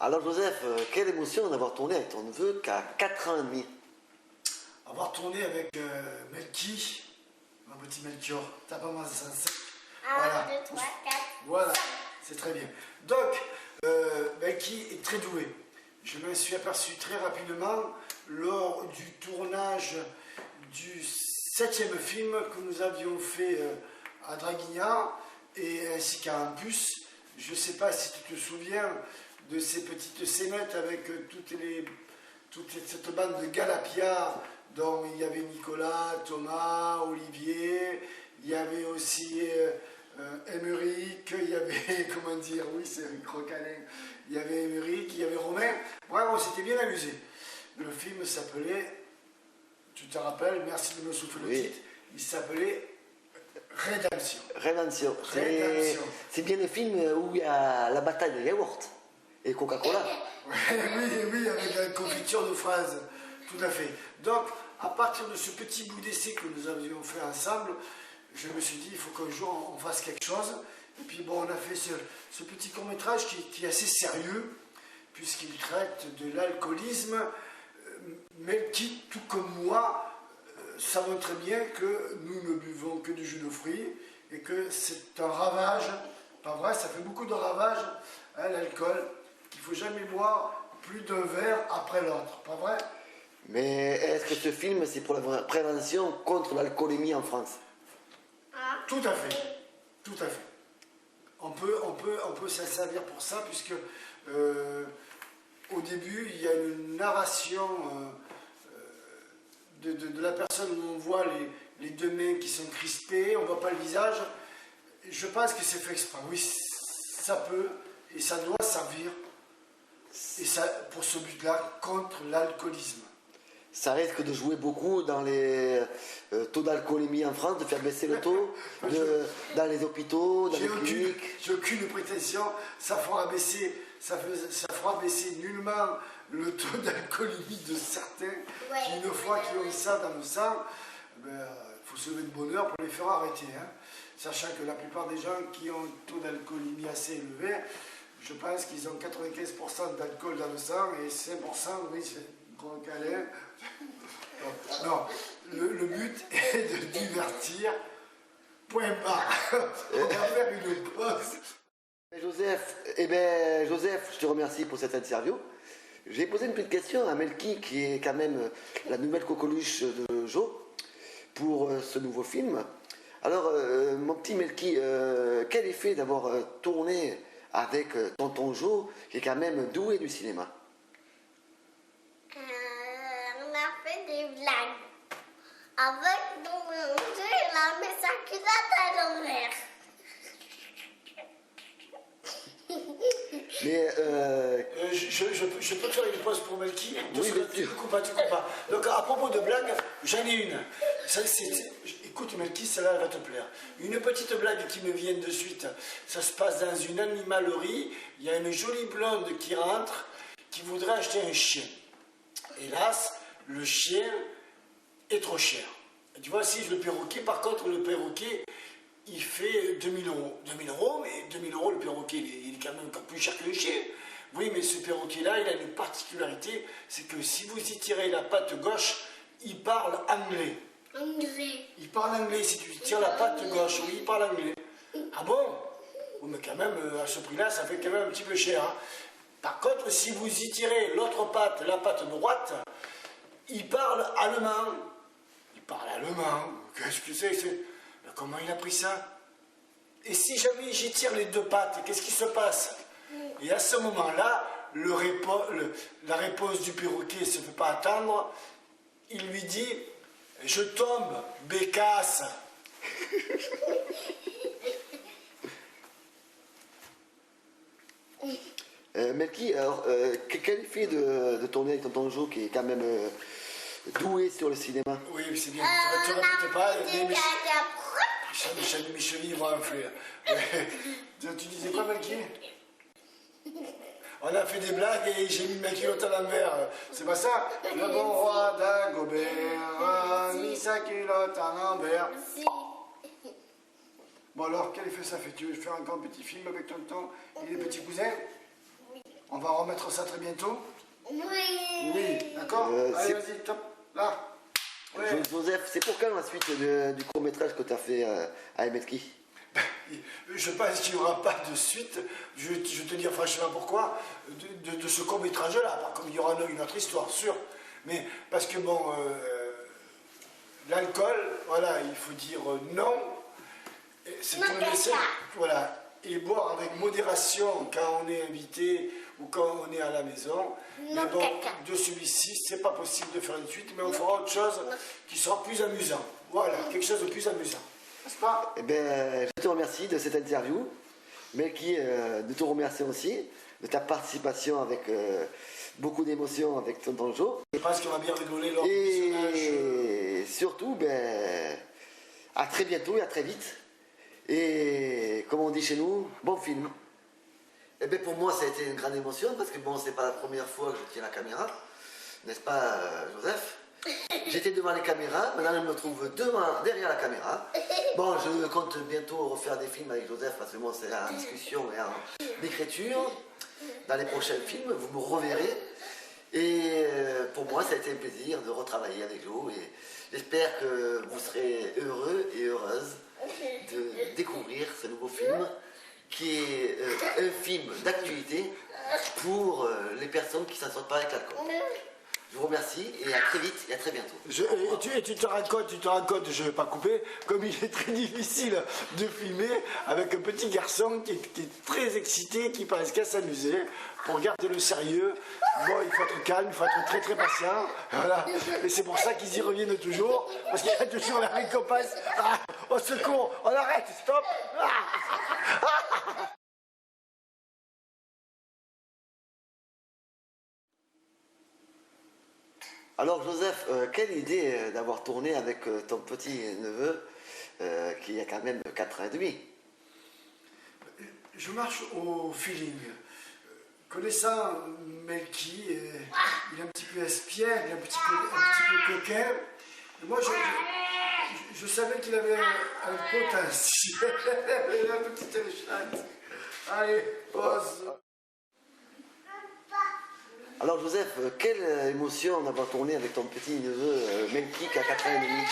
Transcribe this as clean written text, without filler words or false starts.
Alors Joseph, quelle émotion d'avoir tourné avec ton neveu qui a 4 ans et demi. Avoir tourné avec Melki, mon petit Melchior, t'as pas mal de sens. 1, 2, 3, 4. Voilà, c'est très bien. Donc, Melki est très doué. Je me suis aperçu très rapidement lors du tournage du 7e film que nous avions fait à Draguignan et ainsi qu'à Impus. Je ne sais pas si tu te souviens de ces petites scénettes avec toute cette bande de Galapia dont il y avait Nicolas, Thomas, Olivier, il y avait aussi Émeric, il y avait, comment dire, oui c'est Crocalin, il y avait Émeric, il y avait Romain. Bref, on s'était bien amusé. Le film s'appelait, tu te rappelles, merci de me souffler le titre, il s'appelait Rédemption. Rédemption. C'est bien le film où il y a la bataille de yaourt et Coca-Cola. Oui, avec la confiture de fraises, tout à fait. Donc, à partir de ce petit bout d'essai que nous avions fait ensemble, je me suis dit, il faut qu'un jour on fasse quelque chose. Et puis bon, on a fait ce petit court-métrage qui est assez sérieux, puisqu'il traite de l'alcoolisme, mais qui, tout comme moi, savons très bien que nous ne buvons que du jus de fruits et que c'est un ravage, pas vrai, ça fait beaucoup de ravages, hein, l'alcool, qu'il ne faut jamais boire plus d'un verre après l'autre, pas vrai? Mais est-ce que ce film, c'est pour la prévention contre l'alcoolémie en France? Tout à fait, tout à fait. On peut s'en servir pour ça, puisque au début, il y a une narration de la personne où on voit les deux mains qui sont crispées, on ne voit pas le visage. Je pense que c'est fait exprès. Oui, ça peut et ça doit servir et ça, pour ce but-là, contre l'alcoolisme. Ça risque de jouer beaucoup dans les taux d'alcoolémie en France, de faire baisser le taux dans les hôpitaux, dans les cliniques. J'ai aucune prétention, ça fera baisser nullement le taux d'alcoolémie de certains qui, une fois qu'ils ont ça dans le sang, il faut se lever de bonheur pour les faire arrêter. Hein. Sachant que la plupart des gens qui ont un taux d'alcoolémie assez élevé, je pense qu'ils ont 95% d'alcool dans le sang et 5%, oui, c'est gros câlin. Non, le but est de divertir. Point barre. On va faire une pause. Joseph, je te remercie pour cette interview. J'ai posé une petite question à Melki, qui est quand même la nouvelle coqueluche de Joe, pour ce nouveau film. Alors, mon petit Melki, quel effet d'avoir tourné avec tonton Joe, qui est quand même doué du cinéma? On a fait des blagues. Avec mon jeu, il a mis sa culotte à l'envers. Mais je peux faire une pause pour Melki? Oui, bien sûr. Tu coupes pas. Donc à propos de blagues, j'en ai une. Écoute Melki, celle-là elle va te plaire. Une petite blague qui me vient de suite. Ça se passe dans une animalerie. Il y a une jolie blonde qui rentre, qui voudrait acheter un chien. Hélas, le chien est trop cher. Et tu vois, si le perroquet, par contre, le perroquet, il fait 2000 euros. 2000 euros, mais 2000 euros, le perroquet, il est quand même encore plus cher que le chien. Oui, mais ce perroquet-là, il a une particularité, c'est que si vous y tirez la patte gauche, il parle anglais. Anglais. Il parle anglais, si tu tires la patte gauche, oui, il parle anglais. Ah bon? Oh, mais quand même, à ce prix-là, ça fait quand même un petit peu cher. Hein. Par contre, si vous y tirez l'autre patte, la patte droite, il parle allemand. Il parle allemand. Qu'est-ce que c'est? Comment il a pris ça? Et si jamais j'y tire les deux pattes, qu'est-ce qui se passe? Et à ce moment-là, la réponse du perroquet ne se fait pas attendre. Il lui dit, je tombe, bécasse. Melki, alors, quel effet de tourner avec tonton Joe, qui est quand même doué sur le cinéma? Oui, c'est bien, tu ne répètes pas, mes chevilles vont enfler. Tu disais quoi, Melki? On a fait des blagues et j'ai mis ma culotte à l'envers. C'est pas ça? Le bon roi d'Agobert a mis sa culotte à l'envers. Bon alors, quel effet ça fait? Tu veux faire un grand petit film avec tonton et les petits cousins? On va remettre ça très bientôt. Oui. Oui, d'accord. Allez, vas-y, top. Là. Ouais. Joseph, c'est pour quand la suite du court-métrage que tu as fait à Emetki? Je pense qu'il n'y aura pas de suite. Je vais te dire franchement pourquoi. De ce court-métrage-là. Par contre, il y aura une autre histoire, sûr. Mais parce que bon, l'alcool, voilà, il faut dire non. C'est Non, un essai. Voilà. Et boire avec modération quand on est invité ou quand on est à la maison. Non, mais bon, caca. de celui-ci, c'est pas possible de faire une suite, mais on fera autre chose qui sera plus amusant. Voilà, quelque chose de plus amusant. N'est-ce pas? Eh bien, je te remercie de cette interview. Melki, de te remercier aussi de ta participation avec beaucoup d'émotion avec Tonton Joe. Je pense qu'on va bien rigoler lors du visionnage. Et surtout, ben, à très bientôt et à très vite. Et comme on dit chez nous, bon film. Eh bien, pour moi, ça a été une grande émotion parce que bon, c'est pas la première fois que je tiens la caméra, n'est-ce pas, Joseph? J'étais devant les caméras, maintenant je me trouve derrière la caméra. Bon, je compte bientôt refaire des films avec Joseph parce que bon, c'est en discussion et en écriture. Dans les prochains films, vous me reverrez. Et pour moi, ça a été un plaisir de retravailler avec vous et j'espère que vous serez heureux et heureuses de découvrir ce nouveau film qui est un film d'actualité pour les personnes qui ne s'en sortent pas avec l'alcool. Je vous remercie et à très vite et à très bientôt. Et tu te rends compte, je ne vais pas couper, comme il est très difficile de filmer avec un petit garçon qui est très excité, qui pense qu'à s'amuser. Pour garder le sérieux, bon, il faut être calme, il faut être très très patient. Voilà. Et c'est pour ça qu'ils y reviennent toujours, parce qu'il y a toujours la récompense. Ah, au secours, on arrête, stop. Ah. Alors Joseph, quelle idée d'avoir tourné avec ton petit neveu qui a quand même 4 ans et demi. Je marche au feeling. Connaissant Melki, il est un petit peu espiègle, un petit peu coquin. Et moi, je savais qu'il avait un potentiel, la petite chatte. Allez, pause. Alors Joseph, quelle émotion d'avoir tourné avec ton petit neveu Melki qui a 4 ans et demi.